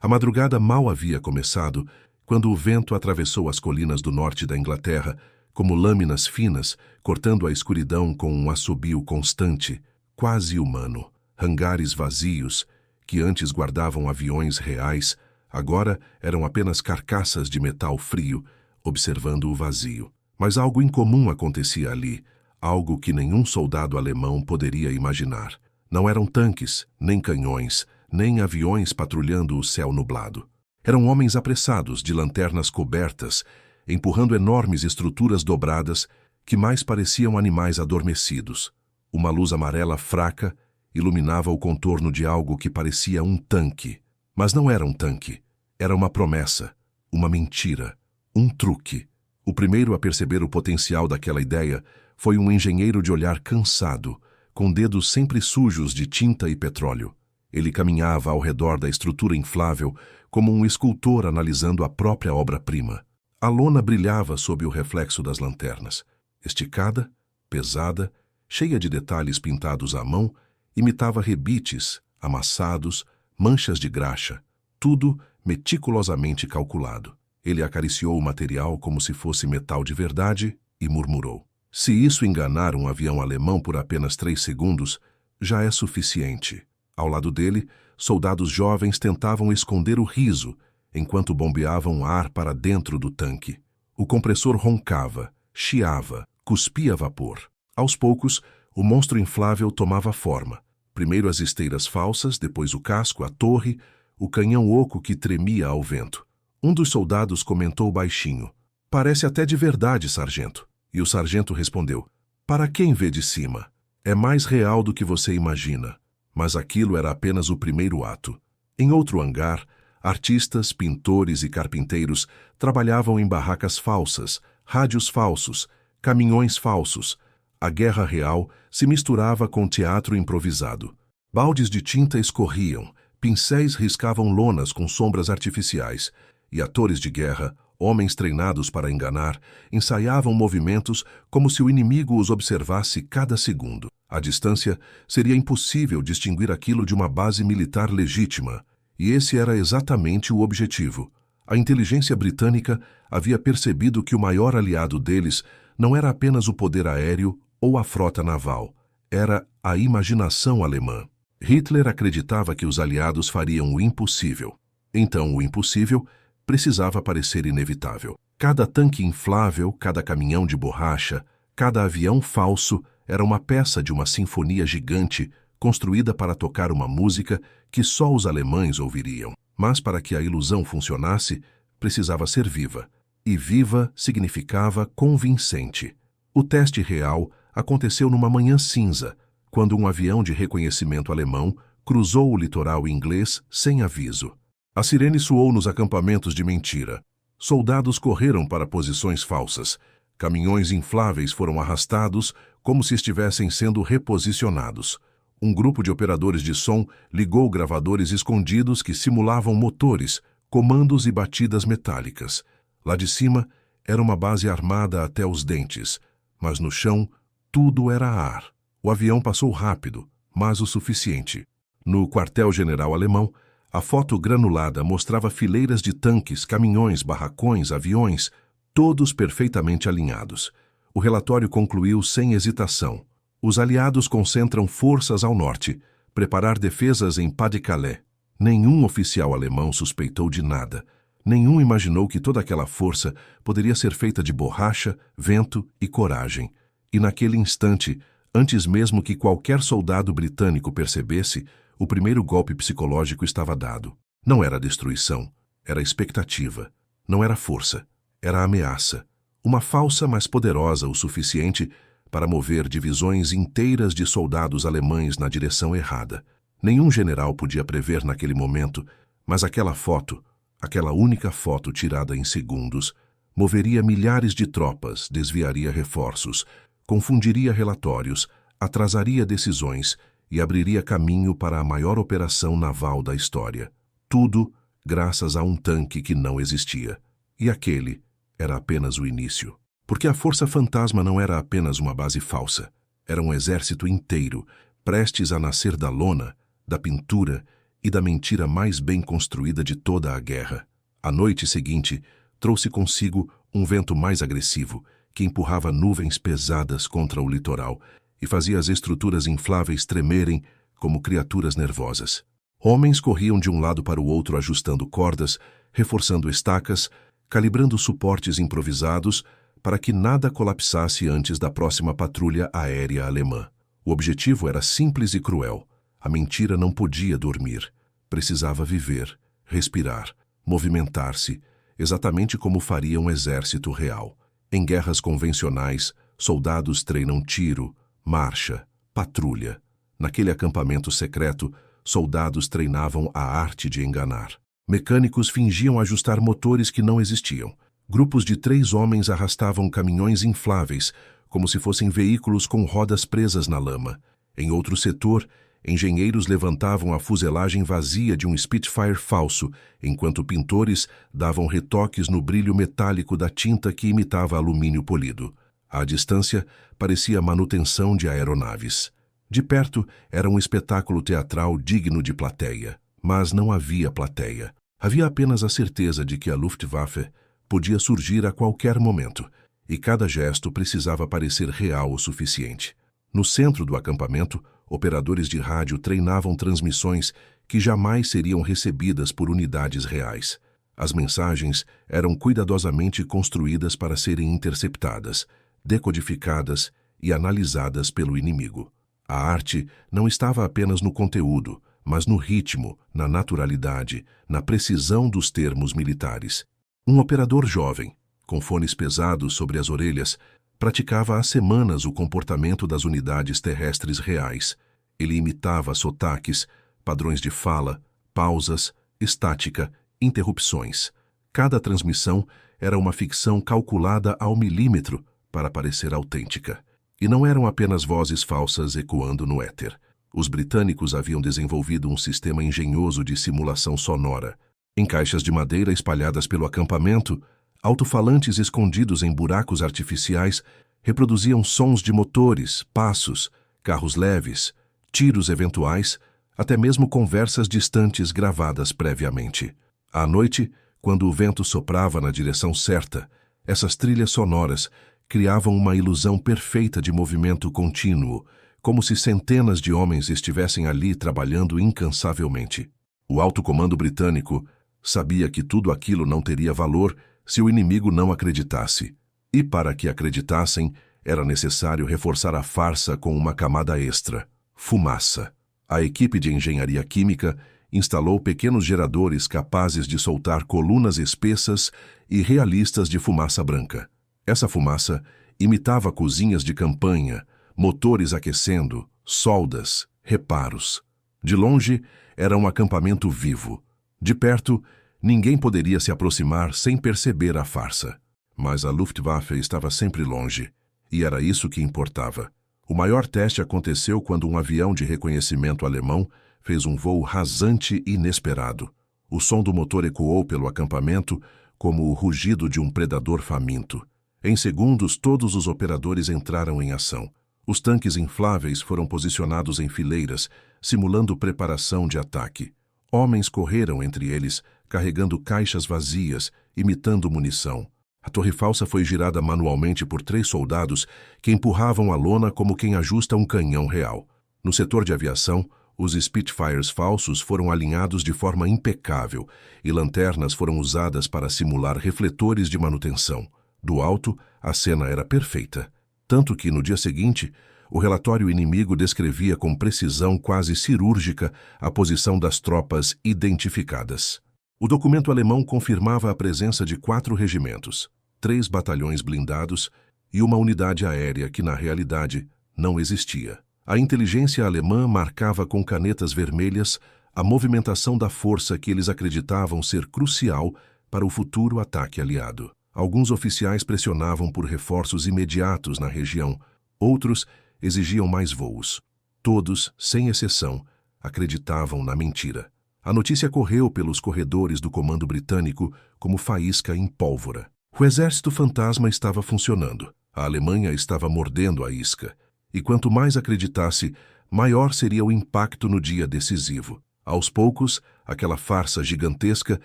A madrugada mal havia começado quando o vento atravessou as colinas do norte da Inglaterra como lâminas finas, cortando a escuridão com um assobio constante, quase humano. Hangares vazios, que antes guardavam aviões reais, agora eram apenas carcaças de metal frio, observando o vazio. Mas algo incomum acontecia ali, algo que nenhum soldado alemão poderia imaginar. Não eram tanques, nem canhões, nem aviões patrulhando o céu nublado. Eram homens apressados, de lanternas cobertas, empurrando enormes estruturas dobradas que mais pareciam animais adormecidos. Uma luz amarela fraca iluminava o contorno de algo que parecia um tanque. Mas não era um tanque. Era uma promessa, uma mentira, um truque. O primeiro a perceber o potencial daquela ideia foi um engenheiro de olhar cansado, com dedos sempre sujos de tinta e petróleo. Ele caminhava ao redor da estrutura inflável como um escultor analisando a própria obra-prima. A lona brilhava sob o reflexo das lanternas. Esticada, pesada, cheia de detalhes pintados à mão, imitava rebites, amassados, manchas de graxa, tudo meticulosamente calculado. Ele acariciou o material como se fosse metal de verdade e murmurou: "Se isso enganar um avião alemão por apenas 3 segundos, já é suficiente." Ao lado dele, soldados jovens tentavam esconder o riso enquanto bombeavam ar para dentro do tanque. O compressor roncava, chiava, cuspia vapor. Aos poucos, o monstro inflável tomava forma. Primeiro as esteiras falsas, depois o casco, a torre, o canhão oco que tremia ao vento. Um dos soldados comentou baixinho: "Parece até de verdade, sargento." E o sargento respondeu: "Para quem vê de cima, é mais real do que você imagina." Mas aquilo era apenas o primeiro ato. Em outro hangar, artistas, pintores e carpinteiros trabalhavam em barracas falsas, rádios falsos, caminhões falsos. A guerra real se misturava com teatro improvisado. Baldes de tinta escorriam, pincéis riscavam lonas com sombras artificiais, e atores de guerra, homens treinados para enganar, ensaiavam movimentos como se o inimigo os observasse cada segundo. À distância, seria impossível distinguir aquilo de uma base militar legítima, e esse era exatamente o objetivo. A inteligência britânica havia percebido que o maior aliado deles não era apenas o poder aéreo ou a frota naval, era a imaginação alemã. Hitler acreditava que os aliados fariam o impossível. Então, o impossível precisava parecer inevitável. Cada tanque inflável, cada caminhão de borracha, cada avião falso era uma peça de uma sinfonia gigante construída para tocar uma música que só os alemães ouviriam. Mas para que a ilusão funcionasse, precisava ser viva. E viva significava convincente. O teste real aconteceu numa manhã cinza, quando um avião de reconhecimento alemão cruzou o litoral inglês sem aviso. A sirene soou nos acampamentos de mentira. Soldados correram para posições falsas. Caminhões infláveis foram arrastados como se estivessem sendo reposicionados. Um grupo de operadores de som ligou gravadores escondidos que simulavam motores, comandos e batidas metálicas. Lá de cima, era uma base armada até os dentes, mas no chão, tudo era ar. O avião passou rápido, mas o suficiente. No quartel-general alemão, a foto granulada mostrava fileiras de tanques, caminhões, barracões, aviões, todos perfeitamente alinhados. O relatório concluiu sem hesitação: os aliados concentram forças ao norte, preparar defesas em Pas-de-Calais. Nenhum oficial alemão suspeitou de nada. Nenhum imaginou que toda aquela força poderia ser feita de borracha, vento e coragem. E naquele instante, antes mesmo que qualquer soldado britânico percebesse, o primeiro golpe psicológico estava dado. Não era destruição, era expectativa. Não era força, era ameaça. Uma falsa, mas poderosa o suficiente para mover divisões inteiras de soldados alemães na direção errada. Nenhum general podia prever naquele momento, mas aquela foto, aquela única foto tirada em segundos, moveria milhares de tropas, desviaria reforços, confundiria relatórios, atrasaria decisões e abriria caminho para a maior operação naval da história. Tudo graças a um tanque que não existia. E aquele era apenas o início. Porque a Força Fantasma não era apenas uma base falsa. Era um exército inteiro, prestes a nascer da lona, da pintura e da mentira mais bem construída de toda a guerra. A noite seguinte trouxe consigo um vento mais agressivo, que empurrava nuvens pesadas contra o litoral e fazia as estruturas infláveis tremerem como criaturas nervosas. Homens corriam de um lado para o outro ajustando cordas, reforçando estacas, calibrando suportes improvisados para que nada colapsasse antes da próxima patrulha aérea alemã. O objetivo era simples e cruel. A mentira não podia dormir. Precisava viver, respirar, movimentar-se, exatamente como faria um exército real. Em guerras convencionais, soldados treinam tiro, marcha, patrulha. Naquele acampamento secreto, soldados treinavam a arte de enganar. Mecânicos fingiam ajustar motores que não existiam. Grupos de 3 homens arrastavam caminhões infláveis, como se fossem veículos com rodas presas na lama. Em outro setor, engenheiros levantavam a fuselagem vazia de um Spitfire falso, enquanto pintores davam retoques no brilho metálico da tinta que imitava alumínio polido. À distância, parecia manutenção de aeronaves. De perto, era um espetáculo teatral digno de plateia. Mas não havia plateia. Havia apenas a certeza de que a Luftwaffe podia surgir a qualquer momento, e cada gesto precisava parecer real o suficiente. No centro do acampamento, operadores de rádio treinavam transmissões que jamais seriam recebidas por unidades reais. As mensagens eram cuidadosamente construídas para serem interceptadas, decodificadas e analisadas pelo inimigo. A arte não estava apenas no conteúdo, mas no ritmo, na naturalidade, na precisão dos termos militares. Um operador jovem, com fones pesados sobre as orelhas, praticava há semanas o comportamento das unidades terrestres reais. Ele imitava sotaques, padrões de fala, pausas, estática, interrupções. Cada transmissão era uma ficção calculada ao milímetro para parecer autêntica. E não eram apenas vozes falsas ecoando no éter. Os britânicos haviam desenvolvido um sistema engenhoso de simulação sonora. Em caixas de madeira espalhadas pelo acampamento, alto-falantes escondidos em buracos artificiais reproduziam sons de motores, passos, carros leves, tiros eventuais, até mesmo conversas distantes gravadas previamente. À noite, quando o vento soprava na direção certa, essas trilhas sonoras criavam uma ilusão perfeita de movimento contínuo, como se centenas de homens estivessem ali trabalhando incansavelmente. O alto comando britânico sabia que tudo aquilo não teria valor se o inimigo não acreditasse. E para que acreditassem, era necessário reforçar a farsa com uma camada extra: fumaça. A equipe de engenharia química instalou pequenos geradores capazes de soltar colunas espessas e realistas de fumaça branca. Essa fumaça imitava cozinhas de campanha, motores aquecendo, soldas, reparos. De longe, era um acampamento vivo. De perto, ninguém poderia se aproximar sem perceber a farsa. Mas a Luftwaffe estava sempre longe, e era isso que importava. O maior teste aconteceu quando um avião de reconhecimento alemão fez um voo rasante e inesperado. O som do motor ecoou pelo acampamento como o rugido de um predador faminto. Em segundos, todos os operadores entraram em ação. Os tanques infláveis foram posicionados em fileiras, simulando preparação de ataque. Homens correram entre eles, carregando caixas vazias, imitando munição. A torre falsa foi girada manualmente por 3 soldados que empurravam a lona como quem ajusta um canhão real. No setor de aviação, os Spitfires falsos foram alinhados de forma impecável e lanternas foram usadas para simular refletores de manutenção. Do alto, a cena era perfeita. Tanto que, no dia seguinte, o relatório inimigo descrevia com precisão quase cirúrgica a posição das tropas identificadas. O documento alemão confirmava a presença de 4 regimentos, 3 batalhões blindados e uma unidade aérea que, na realidade, não existia. A inteligência alemã marcava com canetas vermelhas a movimentação da força que eles acreditavam ser crucial para o futuro ataque aliado. Alguns oficiais pressionavam por reforços imediatos na região, outros exigiam mais voos. Todos, sem exceção, acreditavam na mentira. A notícia correu pelos corredores do comando britânico como faísca em pólvora. O exército fantasma estava funcionando. A Alemanha estava mordendo a isca. E quanto mais acreditasse, maior seria o impacto no dia decisivo. Aos poucos, aquela farsa gigantesca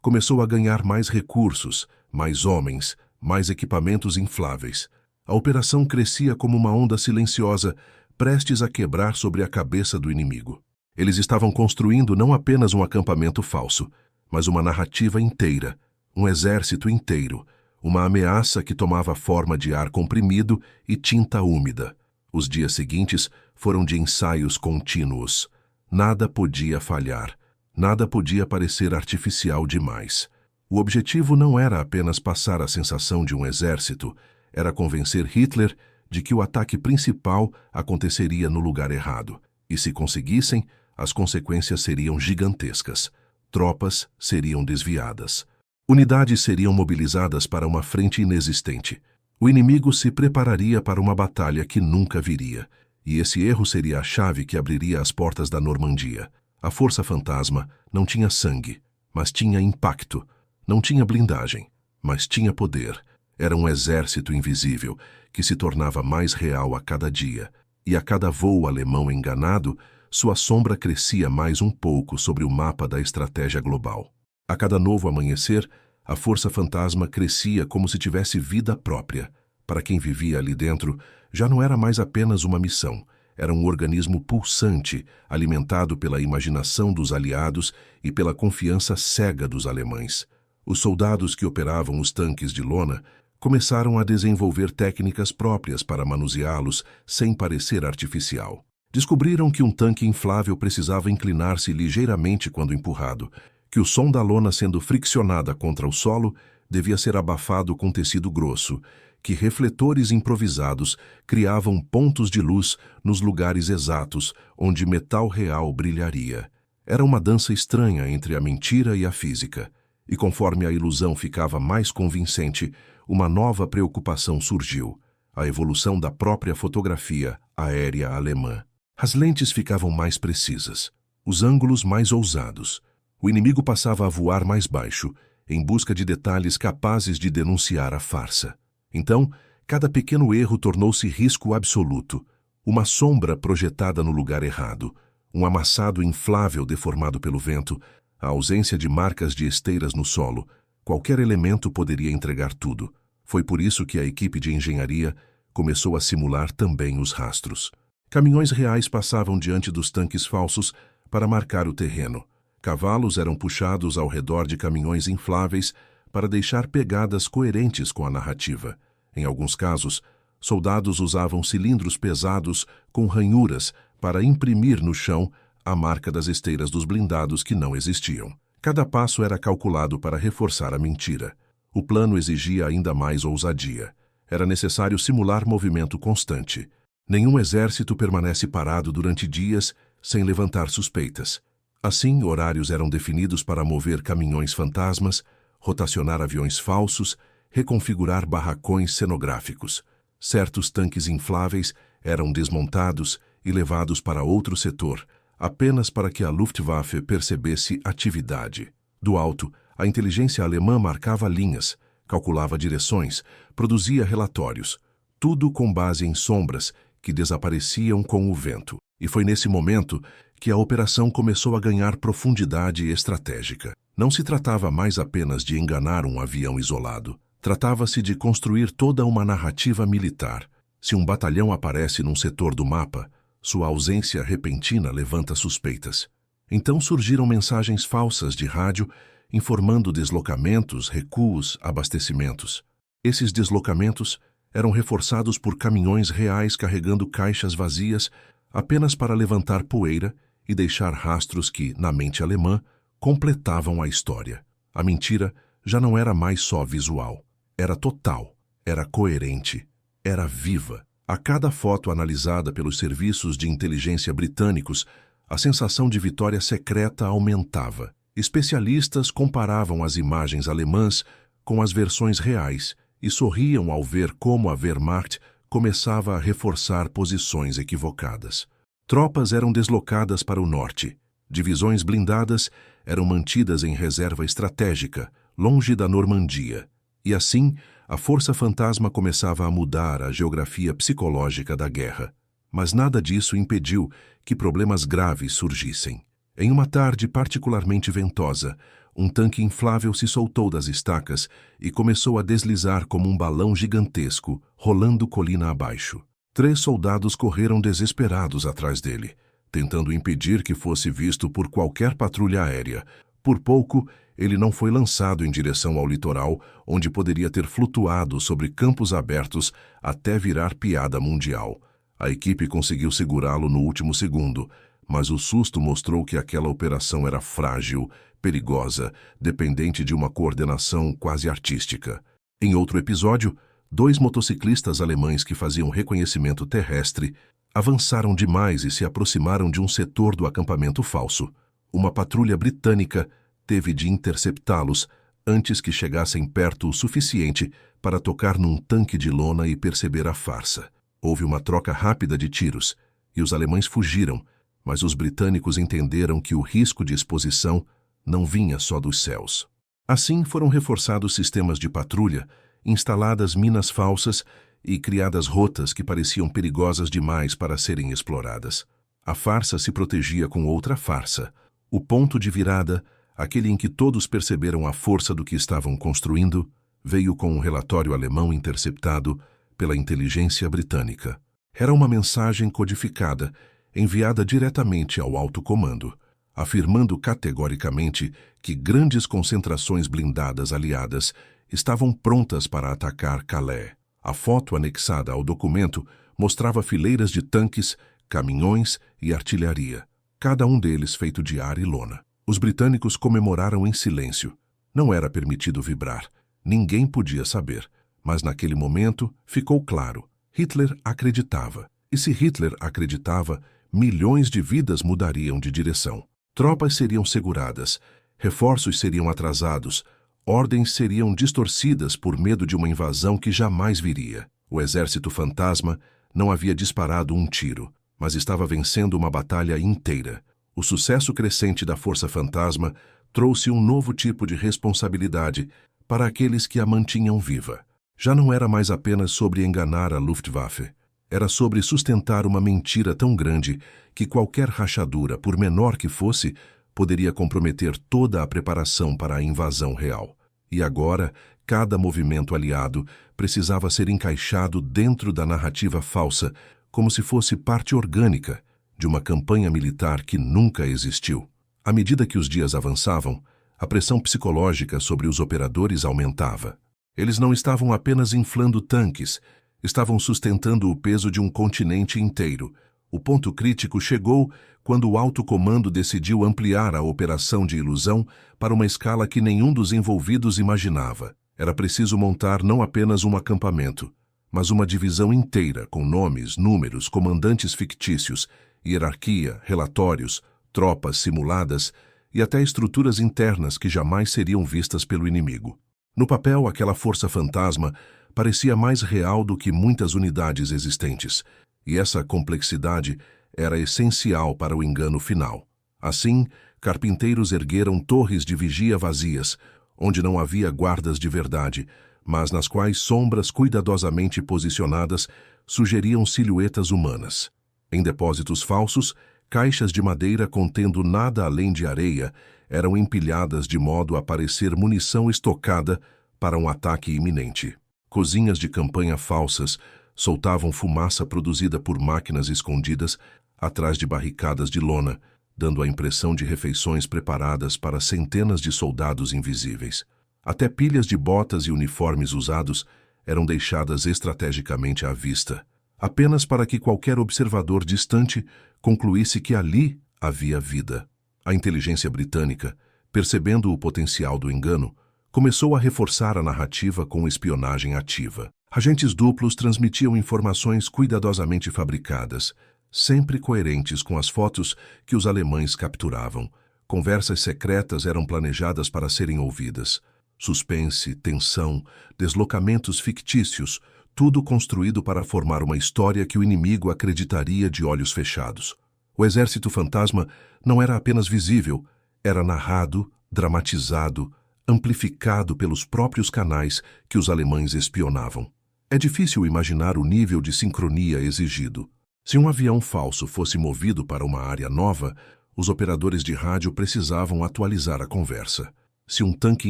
começou a ganhar mais recursos, mais homens, mais equipamentos infláveis. A operação crescia como uma onda silenciosa, prestes a quebrar sobre a cabeça do inimigo. Eles estavam construindo não apenas um acampamento falso, mas uma narrativa inteira, um exército inteiro, uma ameaça que tomava forma de ar comprimido e tinta úmida. Os dias seguintes foram de ensaios contínuos. Nada podia falhar, nada podia parecer artificial demais. O objetivo não era apenas passar a sensação de um exército, era convencer Hitler de que o ataque principal aconteceria no lugar errado. E se conseguissem, as consequências seriam gigantescas. Tropas seriam desviadas. Unidades seriam mobilizadas para uma frente inexistente. O inimigo se prepararia para uma batalha que nunca viria. E esse erro seria a chave que abriria as portas da Normandia. A Força Fantasma não tinha sangue, mas tinha impacto. Não tinha blindagem, mas tinha poder. Era um exército invisível que se tornava mais real a cada dia. E a cada voo alemão enganado, sua sombra crescia mais um pouco sobre o mapa da estratégia global. A cada novo amanhecer, a Força Fantasma crescia como se tivesse vida própria. Para quem vivia ali dentro, já não era mais apenas uma missão. Era um organismo pulsante, alimentado pela imaginação dos aliados e pela confiança cega dos alemães. Os soldados que operavam os tanques de lona começaram a desenvolver técnicas próprias para manuseá-los sem parecer artificial. Descobriram que um tanque inflável precisava inclinar-se ligeiramente quando empurrado, que o som da lona sendo friccionada contra o solo devia ser abafado com tecido grosso, que refletores improvisados criavam pontos de luz nos lugares exatos onde metal real brilharia. Era uma dança estranha entre a mentira e a física. E conforme a ilusão ficava mais convincente, uma nova preocupação surgiu: a evolução da própria fotografia aérea alemã. As lentes ficavam mais precisas, os ângulos mais ousados. O inimigo passava a voar mais baixo, em busca de detalhes capazes de denunciar a farsa. Então, cada pequeno erro tornou-se risco absoluto. Uma sombra projetada no lugar errado, um amassado inflável deformado pelo vento, a ausência de marcas de esteiras no solo, qualquer elemento poderia entregar tudo. Foi por isso que a equipe de engenharia começou a simular também os rastros. Caminhões reais passavam diante dos tanques falsos para marcar o terreno. Cavalos eram puxados ao redor de caminhões infláveis para deixar pegadas coerentes com a narrativa. Em alguns casos, soldados usavam cilindros pesados com ranhuras para imprimir no chão a marca das esteiras dos blindados que não existiam. Cada passo era calculado para reforçar a mentira. O plano exigia ainda mais ousadia. Era necessário simular movimento constante. Nenhum exército permanece parado durante dias sem levantar suspeitas. Assim, horários eram definidos para mover caminhões fantasmas, rotacionar aviões falsos, reconfigurar barracões cenográficos. Certos tanques infláveis eram desmontados e levados para outro setor, apenas para que a Luftwaffe percebesse atividade. Do alto, a inteligência alemã marcava linhas, calculava direções, produzia relatórios, tudo com base em sombras que desapareciam com o vento. E foi nesse momento que a operação começou a ganhar profundidade estratégica. Não se tratava mais apenas de enganar um avião isolado. Tratava-se de construir toda uma narrativa militar. Se um batalhão aparece num setor do mapa, sua ausência repentina levanta suspeitas. Então surgiram mensagens falsas de rádio informando deslocamentos, recuos, abastecimentos. Esses deslocamentos eram reforçados por caminhões reais carregando caixas vazias apenas para levantar poeira e deixar rastros que, na mente alemã, completavam a história. A mentira já não era mais só visual. Era total, era coerente, era viva. A cada foto analisada pelos serviços de inteligência britânicos, a sensação de vitória secreta aumentava. Especialistas comparavam as imagens alemãs com as versões reais e sorriam ao ver como a Wehrmacht começava a reforçar posições equivocadas. Tropas eram deslocadas para o norte. Divisões blindadas eram mantidas em reserva estratégica, longe da Normandia. E assim, a Força Fantasma começava a mudar a geografia psicológica da guerra. Mas nada disso impediu que problemas graves surgissem. Em uma tarde particularmente ventosa, um tanque inflável se soltou das estacas e começou a deslizar como um balão gigantesco, rolando colina abaixo. 3 soldados correram desesperados atrás dele, tentando impedir que fosse visto por qualquer patrulha aérea. Por pouco, ele não foi lançado em direção ao litoral, onde poderia ter flutuado sobre campos abertos até virar piada mundial. A equipe conseguiu segurá-lo no último segundo, mas o susto mostrou que aquela operação era frágil, perigosa, dependente de uma coordenação quase artística. Em outro episódio, 2 motociclistas alemães que faziam reconhecimento terrestre avançaram demais e se aproximaram de um setor do acampamento falso. Uma patrulha britânica teve de interceptá-los antes que chegassem perto o suficiente para tocar num tanque de lona e perceber a farsa. Houve uma troca rápida de tiros e os alemães fugiram, mas os britânicos entenderam que o risco de exposição não vinha só dos céus. Assim foram reforçados sistemas de patrulha, instaladas minas falsas e criadas rotas que pareciam perigosas demais para serem exploradas. A farsa se protegia com outra farsa. O ponto de virada, aquele em que todos perceberam a força do que estavam construindo, veio com um relatório alemão interceptado pela inteligência britânica. Era uma mensagem codificada, enviada diretamente ao alto comando, afirmando categoricamente que grandes concentrações blindadas aliadas estavam prontas para atacar Calais. A foto anexada ao documento mostrava fileiras de tanques, caminhões e artilharia, cada um deles feito de ar e lona. Os britânicos comemoraram em silêncio. Não era permitido vibrar. Ninguém podia saber. Mas naquele momento ficou claro. Hitler acreditava. E se Hitler acreditava, milhões de vidas mudariam de direção. Tropas seriam seguradas, reforços seriam atrasados, ordens seriam distorcidas por medo de uma invasão que jamais viria. O exército fantasma não havia disparado um tiro, mas estava vencendo uma batalha inteira. O sucesso crescente da Força Fantasma trouxe um novo tipo de responsabilidade para aqueles que a mantinham viva. Já não era mais apenas sobre enganar a Luftwaffe. Era sobre sustentar uma mentira tão grande que qualquer rachadura, por menor que fosse, poderia comprometer toda a preparação para a invasão real. E agora, cada movimento aliado precisava ser encaixado dentro da narrativa falsa, como se fosse parte orgânica de uma campanha militar que nunca existiu. À medida que os dias avançavam, a pressão psicológica sobre os operadores aumentava. Eles não estavam apenas inflando tanques, estavam sustentando o peso de um continente inteiro. O ponto crítico chegou quando o alto comando decidiu ampliar a operação de ilusão para uma escala que nenhum dos envolvidos imaginava. Era preciso montar não apenas um acampamento, mas uma divisão inteira com nomes, números, comandantes fictícios, hierarquia, relatórios, tropas simuladas e até estruturas internas que jamais seriam vistas pelo inimigo. No papel, aquela força fantasma parecia mais real do que muitas unidades existentes, e essa complexidade era essencial para o engano final. Assim, carpinteiros ergueram torres de vigia vazias, onde não havia guardas de verdade, mas nas quais sombras cuidadosamente posicionadas sugeriam silhuetas humanas. Em depósitos falsos, caixas de madeira contendo nada além de areia eram empilhadas de modo a parecer munição estocada para um ataque iminente. Cozinhas de campanha falsas soltavam fumaça produzida por máquinas escondidas atrás de barricadas de lona, dando a impressão de refeições preparadas para centenas de soldados invisíveis. Até pilhas de botas e uniformes usados eram deixadas estrategicamente à vista, apenas para que qualquer observador distante concluísse que ali havia vida. A inteligência britânica, percebendo o potencial do engano, começou a reforçar a narrativa com espionagem ativa. Agentes duplos transmitiam informações cuidadosamente fabricadas, sempre coerentes com as fotos que os alemães capturavam. Conversas secretas eram planejadas para serem ouvidas. Suspense, tensão, deslocamentos fictícios, tudo construído para formar uma história que o inimigo acreditaria de olhos fechados. O exército fantasma não era apenas visível, era narrado, dramatizado, amplificado pelos próprios canais que os alemães espionavam. É difícil imaginar o nível de sincronia exigido. Se um avião falso fosse movido para uma área nova, os operadores de rádio precisavam atualizar a conversa. Se um tanque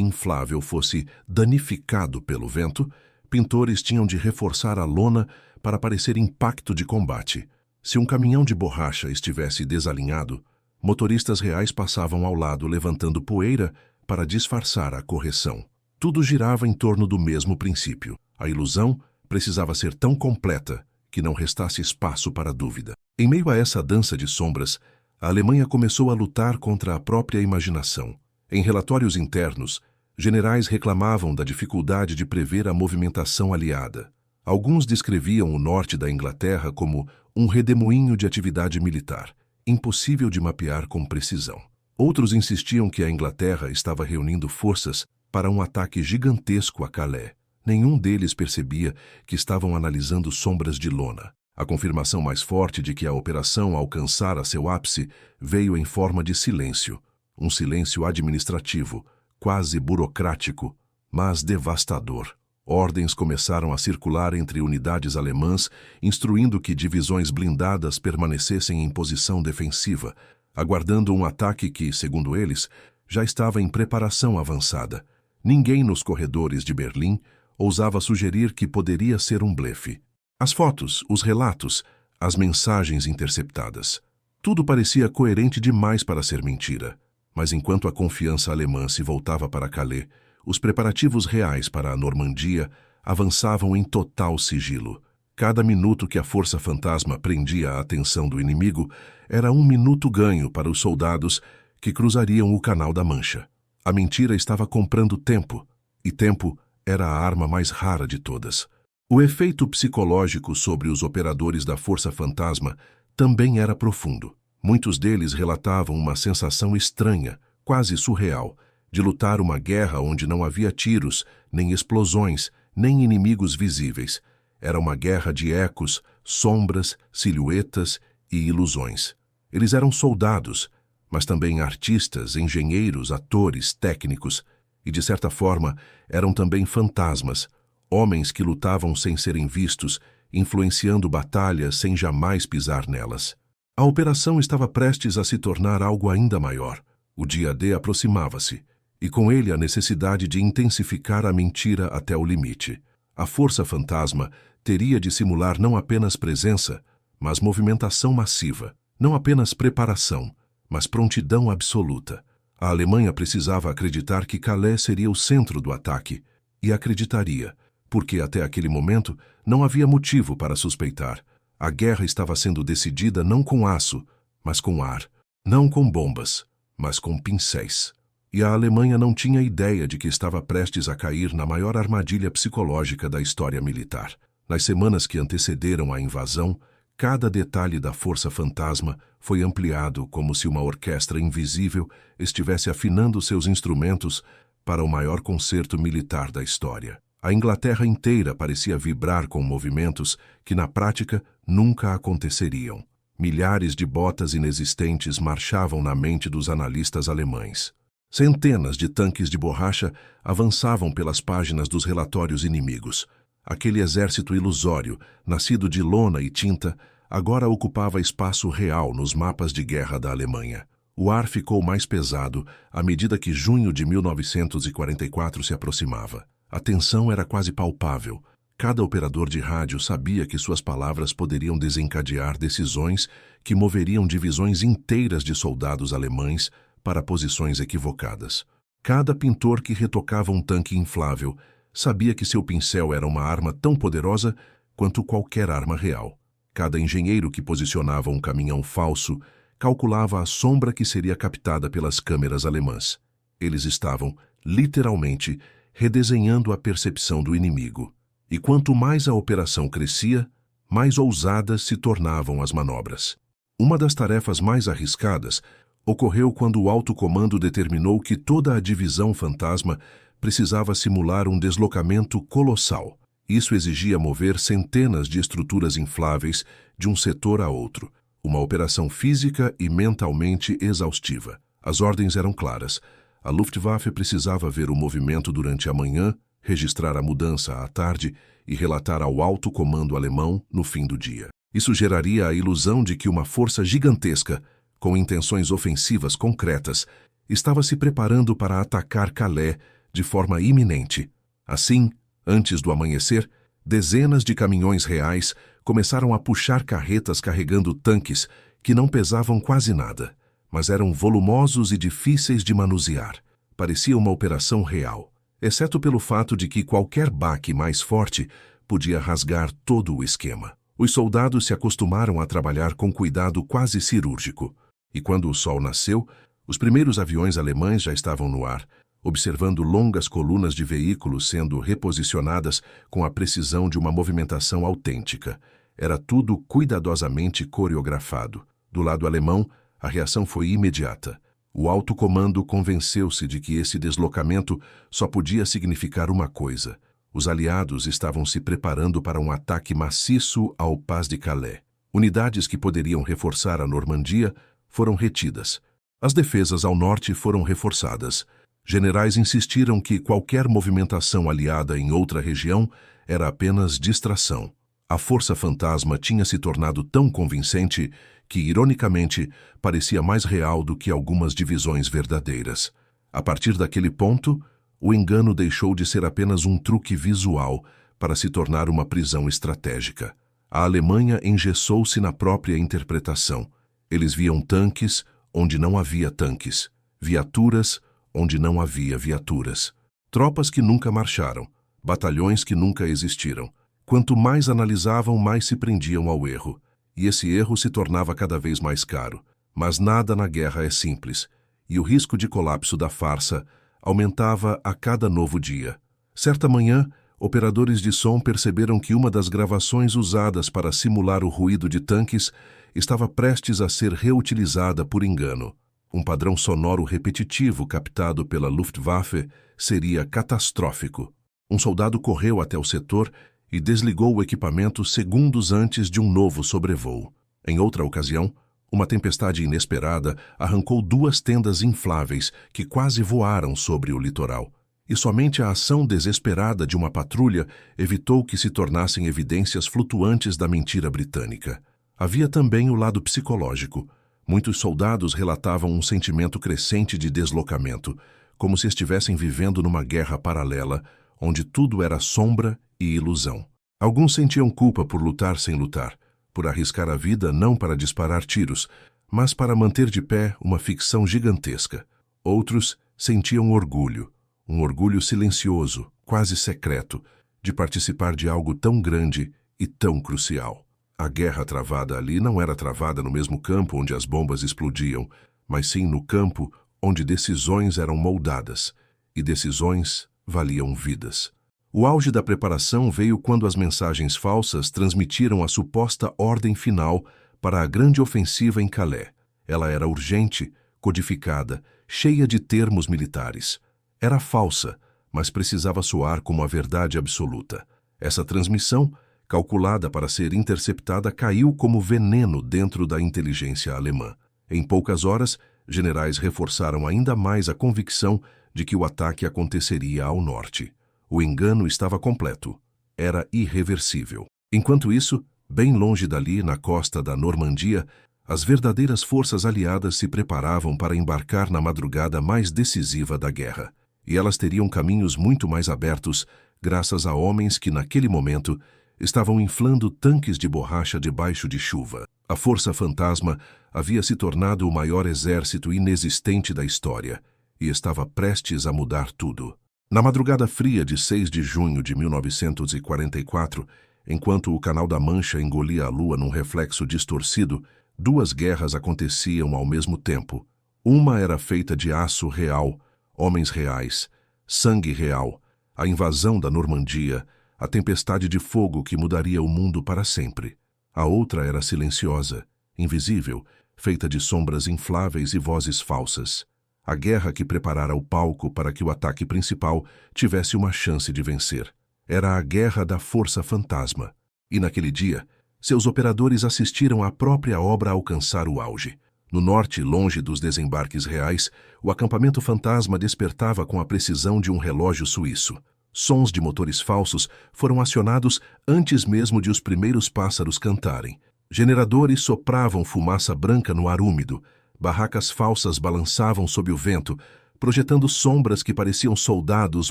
inflável fosse danificado pelo vento, pintores tinham de reforçar a lona para parecer impacto de combate. Se um caminhão de borracha estivesse desalinhado, motoristas reais passavam ao lado levantando poeira para disfarçar a correção. Tudo girava em torno do mesmo princípio. A ilusão precisava ser tão completa que não restasse espaço para dúvida. Em meio a essa dança de sombras, a Alemanha começou a lutar contra a própria imaginação. Em relatórios internos, generais reclamavam da dificuldade de prever a movimentação aliada. Alguns descreviam o norte da Inglaterra como um redemoinho de atividade militar, impossível de mapear com precisão. Outros insistiam que a Inglaterra estava reunindo forças para um ataque gigantesco a Calais. Nenhum deles percebia que estavam analisando sombras de lona. A confirmação mais forte de que a operação alcançara seu ápice veio em forma de silêncio. Um silêncio administrativo, quase burocrático, mas devastador. Ordens começaram a circular entre unidades alemãs, instruindo que divisões blindadas permanecessem em posição defensiva, aguardando um ataque que, segundo eles, já estava em preparação avançada. Ninguém nos corredores de Berlim ousava sugerir que poderia ser um blefe. As fotos, os relatos, as mensagens interceptadas. Tudo parecia coerente demais para ser mentira. Mas enquanto a confiança alemã se voltava para Calais, os preparativos reais para a Normandia avançavam em total sigilo. Cada minuto que a Força Fantasma prendia a atenção do inimigo era um minuto ganho para os soldados que cruzariam o Canal da Mancha. A mentira estava comprando tempo, e tempo era a arma mais rara de todas. O efeito psicológico sobre os operadores da Força Fantasma também era profundo. Muitos deles relatavam uma sensação estranha, quase surreal, de lutar uma guerra onde não havia tiros, nem explosões, nem inimigos visíveis. Era uma guerra de ecos, sombras, silhuetas e ilusões. Eles eram soldados, mas também artistas, engenheiros, atores, técnicos, e de certa forma eram também fantasmas, homens que lutavam sem serem vistos, influenciando batalhas sem jamais pisar nelas. A operação estava prestes a se tornar algo ainda maior. O dia D aproximava-se, e com ele a necessidade de intensificar a mentira até o limite. A Força Fantasma teria de simular não apenas presença, mas movimentação massiva, não apenas preparação, mas prontidão absoluta. A Alemanha precisava acreditar que Calais seria o centro do ataque, e acreditaria, porque até aquele momento não havia motivo para suspeitar. A guerra estava sendo decidida não com aço, mas com ar, não com bombas, mas com pincéis. E a Alemanha não tinha ideia de que estava prestes a cair na maior armadilha psicológica da história militar. Nas semanas que antecederam a invasão, cada detalhe da Força Fantasma foi ampliado como se uma orquestra invisível estivesse afinando seus instrumentos para o maior concerto militar da história. A Inglaterra inteira parecia vibrar com movimentos que, na prática, nunca aconteceriam. Milhares de botas inexistentes marchavam na mente dos analistas alemães. Centenas de tanques de borracha avançavam pelas páginas dos relatórios inimigos. Aquele exército ilusório, nascido de lona e tinta, agora ocupava espaço real nos mapas de guerra da Alemanha. O ar ficou mais pesado à medida que junho de 1944 se aproximava. A tensão era quase palpável. Cada operador de rádio sabia que suas palavras poderiam desencadear decisões que moveriam divisões inteiras de soldados alemães para posições equivocadas. Cada pintor que retocava um tanque inflável sabia que seu pincel era uma arma tão poderosa quanto qualquer arma real. Cada engenheiro que posicionava um caminhão falso calculava a sombra que seria captada pelas câmeras alemãs. Eles estavam, literalmente, redesenhando a percepção do inimigo. E quanto mais a operação crescia, mais ousadas se tornavam as manobras. Uma das tarefas mais arriscadas ocorreu quando o alto comando determinou que toda a divisão fantasma precisava simular um deslocamento colossal. Isso exigia mover centenas de estruturas infláveis de um setor a outro, uma operação física e mentalmente exaustiva. As ordens eram claras. A Luftwaffe precisava ver o movimento durante a manhã, registrar a mudança à tarde e relatar ao alto comando alemão no fim do dia. Isso geraria a ilusão de que uma força gigantesca com intenções ofensivas concretas, estava se preparando para atacar Calais de forma iminente. Assim, antes do amanhecer, dezenas de caminhões reais começaram a puxar carretas carregando tanques que não pesavam quase nada, mas eram volumosos e difíceis de manusear. Parecia uma operação real, exceto pelo fato de que qualquer baque mais forte podia rasgar todo o esquema. Os soldados se acostumaram a trabalhar com cuidado quase cirúrgico, e quando o sol nasceu, os primeiros aviões alemães já estavam no ar, observando longas colunas de veículos sendo reposicionadas com a precisão de uma movimentação autêntica. Era tudo cuidadosamente coreografado. Do lado alemão, a reação foi imediata. O alto comando convenceu-se de que esse deslocamento só podia significar uma coisa: os aliados estavam se preparando para um ataque maciço ao Pas de Calais. Unidades que poderiam reforçar a Normandia foram retidas. As defesas ao norte foram reforçadas. Generais insistiram que qualquer movimentação aliada em outra região era apenas distração. A força fantasma tinha se tornado tão convincente que, ironicamente, parecia mais real do que algumas divisões verdadeiras. A partir daquele ponto, o engano deixou de ser apenas um truque visual para se tornar uma prisão estratégica. A Alemanha engessou-se na própria interpretação. Eles viam tanques onde não havia tanques, viaturas onde não havia viaturas, tropas que nunca marcharam, batalhões que nunca existiram. Quanto mais analisavam, mais se prendiam ao erro, e esse erro se tornava cada vez mais caro. Mas nada na guerra é simples, e o risco de colapso da farsa aumentava a cada novo dia. Certa manhã, operadores de som perceberam que uma das gravações usadas para simular o ruído de tanques estava prestes a ser reutilizada por engano. Um padrão sonoro repetitivo captado pela Luftwaffe seria catastrófico. Um soldado correu até o setor e desligou o equipamento segundos antes de um novo sobrevoo. Em outra ocasião, uma tempestade inesperada arrancou 2 tendas infláveis que quase voaram sobre o litoral. E somente a ação desesperada de uma patrulha evitou que se tornassem evidências flutuantes da mentira britânica. Havia também o lado psicológico. Muitos soldados relatavam um sentimento crescente de deslocamento, como se estivessem vivendo numa guerra paralela, onde tudo era sombra e ilusão. Alguns sentiam culpa por lutar sem lutar, por arriscar a vida não para disparar tiros, mas para manter de pé uma ficção gigantesca. Outros sentiam orgulho, um orgulho silencioso, quase secreto, de participar de algo tão grande e tão crucial. A guerra travada ali não era travada no mesmo campo onde as bombas explodiam, mas sim no campo onde decisões eram moldadas, e decisões valiam vidas. O auge da preparação veio quando as mensagens falsas transmitiram a suposta ordem final para a grande ofensiva em Calais. Ela era urgente, codificada, cheia de termos militares. Era falsa, mas precisava soar como a verdade absoluta. Essa transmissão, calculada para ser interceptada, caiu como veneno dentro da inteligência alemã. Em poucas horas, generais reforçaram ainda mais a convicção de que o ataque aconteceria ao norte. O engano estava completo. Era irreversível. Enquanto isso, bem longe dali, na costa da Normandia, as verdadeiras forças aliadas se preparavam para embarcar na madrugada mais decisiva da guerra. E elas teriam caminhos muito mais abertos, graças a homens que, naquele momento, estavam inflando tanques de borracha debaixo de chuva. A Força Fantasma havia se tornado o maior exército inexistente da história e estava prestes a mudar tudo. Na madrugada fria de 6 de junho de 1944, enquanto o Canal da Mancha engolia a lua num reflexo distorcido, 2 guerras aconteciam ao mesmo tempo. Uma era feita de aço real, homens reais, sangue real, a invasão da Normandia, a tempestade de fogo que mudaria o mundo para sempre. A outra era silenciosa, invisível, feita de sombras infláveis e vozes falsas. A guerra que preparara o palco para que o ataque principal tivesse uma chance de vencer. Era a guerra da Força Fantasma. E naquele dia, seus operadores assistiram à própria obra alcançar o auge. No norte, longe dos desembarques reais, o acampamento fantasma despertava com a precisão de um relógio suíço. Sons de motores falsos foram acionados antes mesmo de os primeiros pássaros cantarem. Generadores sopravam fumaça branca no ar úmido, barracas falsas balançavam sob o vento, projetando sombras que pareciam soldados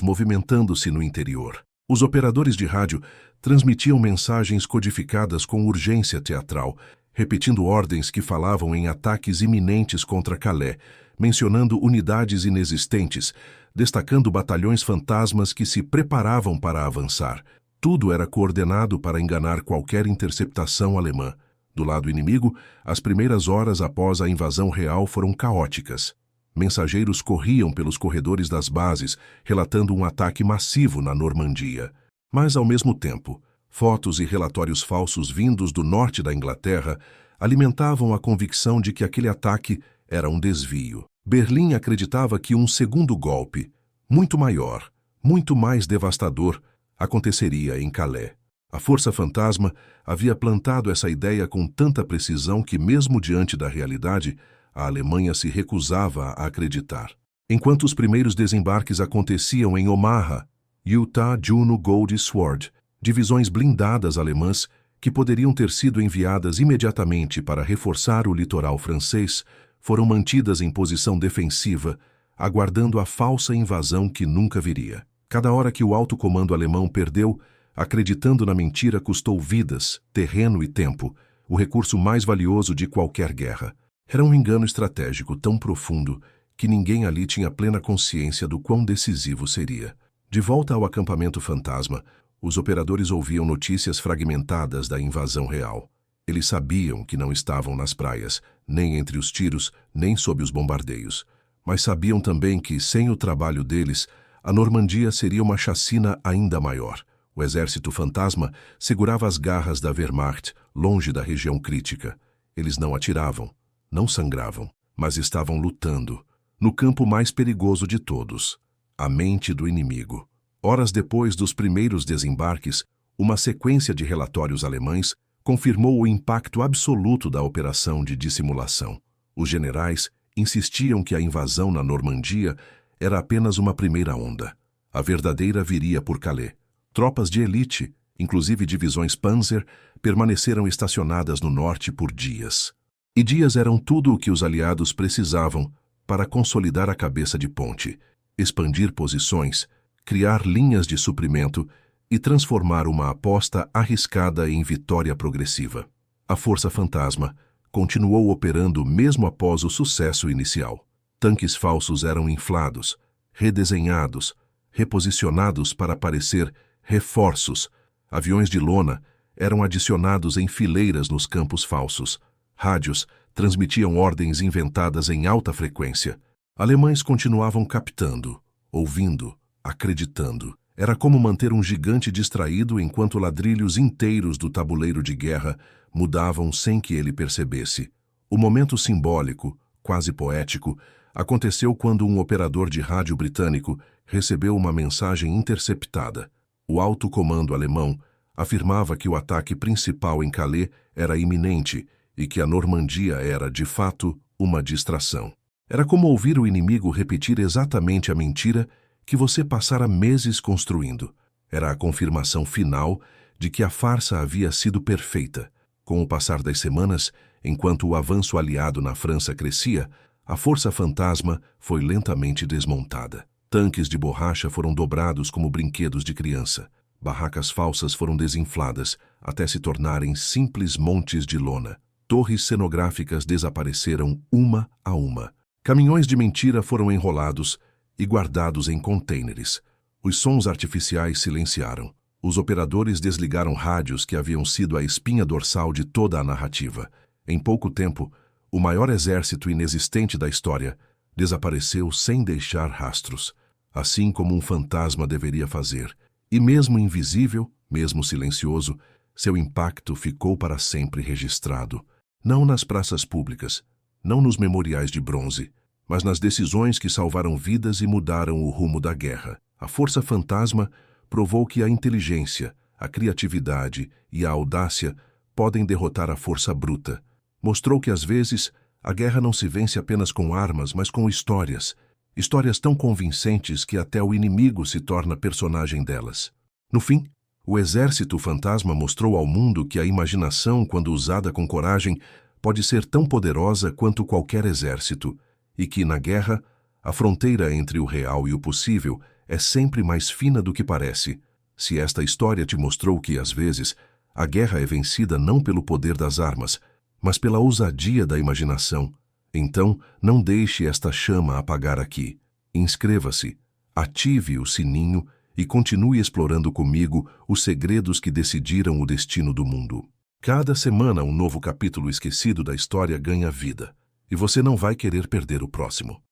movimentando-se no interior. Os operadores de rádio transmitiam mensagens codificadas com urgência teatral, repetindo ordens que falavam em ataques iminentes contra Calais, mencionando unidades inexistentes, destacando batalhões fantasmas que se preparavam para avançar. Tudo era coordenado para enganar qualquer interceptação alemã. Do lado inimigo, as primeiras horas após a invasão real foram caóticas. Mensageiros corriam pelos corredores das bases, relatando um ataque massivo na Normandia. Mas, ao mesmo tempo, fotos e relatórios falsos vindos do norte da Inglaterra alimentavam a convicção de que aquele ataque era um desvio. Berlim acreditava que um segundo golpe, muito maior, muito mais devastador, aconteceria em Calais. A Força Fantasma havia plantado essa ideia com tanta precisão que, mesmo diante da realidade, a Alemanha se recusava a acreditar. Enquanto os primeiros desembarques aconteciam em Omaha, Utah, Juno, Gold e Sword, divisões blindadas alemãs que poderiam ter sido enviadas imediatamente para reforçar o litoral francês, foram mantidas em posição defensiva, aguardando a falsa invasão que nunca viria. Cada hora que o alto comando alemão perdeu, acreditando na mentira, custou vidas, terreno e tempo, o recurso mais valioso de qualquer guerra. Era um engano estratégico tão profundo que ninguém ali tinha plena consciência do quão decisivo seria. De volta ao acampamento fantasma, os operadores ouviam notícias fragmentadas da invasão real. Eles sabiam que não estavam nas praias, nem entre os tiros, nem sob os bombardeios. Mas sabiam também que, sem o trabalho deles, a Normandia seria uma chacina ainda maior. O exército fantasma segurava as garras da Wehrmacht, longe da região crítica. Eles não atiravam, não sangravam, mas estavam lutando, no campo mais perigoso de todos, a mente do inimigo. Horas depois dos primeiros desembarques, uma sequência de relatórios alemães confirmou o impacto absoluto da operação de dissimulação. Os generais insistiam que a invasão na Normandia era apenas uma primeira onda. A verdadeira viria por Calais. Tropas de elite, inclusive divisões Panzer, permaneceram estacionadas no norte por dias. E dias eram tudo o que os aliados precisavam para consolidar a cabeça de ponte, expandir posições, criar linhas de suprimento e transformar uma aposta arriscada em vitória progressiva. A Força Fantasma continuou operando mesmo após o sucesso inicial. Tanques falsos eram inflados, redesenhados, reposicionados para parecer reforços. Aviões de lona eram adicionados em fileiras nos campos falsos. Rádios transmitiam ordens inventadas em alta frequência. Alemães continuavam captando, ouvindo, acreditando. Era como manter um gigante distraído enquanto ladrilhos inteiros do tabuleiro de guerra mudavam sem que ele percebesse. O momento simbólico, quase poético, aconteceu quando um operador de rádio britânico recebeu uma mensagem interceptada. O alto comando alemão afirmava que o ataque principal em Calais era iminente e que a Normandia era, de fato, uma distração. Era como ouvir o inimigo repetir exatamente a mentira que você passara meses construindo. Era a confirmação final de que a farsa havia sido perfeita. Com o passar das semanas, enquanto o avanço aliado na França crescia, a Força Fantasma foi lentamente desmontada. Tanques de borracha foram dobrados como brinquedos de criança. Barracas falsas foram desinfladas até se tornarem simples montes de lona. Torres cenográficas desapareceram uma a uma. Caminhões de mentira foram enrolados e guardados em contêineres. Os sons artificiais silenciaram. Os operadores desligaram rádios que haviam sido a espinha dorsal de toda a narrativa. Em pouco tempo, o maior exército inexistente da história desapareceu sem deixar rastros, assim como um fantasma deveria fazer. E mesmo invisível, mesmo silencioso, seu impacto ficou para sempre registrado. Não nas praças públicas, não nos memoriais de bronze, mas nas decisões que salvaram vidas e mudaram o rumo da guerra. A Força Fantasma provou que a inteligência, a criatividade e a audácia podem derrotar a força bruta. Mostrou que, às vezes, a guerra não se vence apenas com armas, mas com histórias. Histórias tão convincentes que até o inimigo se torna personagem delas. No fim, o Exército Fantasma mostrou ao mundo que a imaginação, quando usada com coragem, pode ser tão poderosa quanto qualquer exército, e que, na guerra, a fronteira entre o real e o possível é sempre mais fina do que parece. Se esta história te mostrou que, às vezes, a guerra é vencida não pelo poder das armas, mas pela ousadia da imaginação, então não deixe esta chama apagar aqui. Inscreva-se, ative o sininho e continue explorando comigo os segredos que decidiram o destino do mundo. Cada semana um novo capítulo esquecido da história ganha vida, e você não vai querer perder o próximo.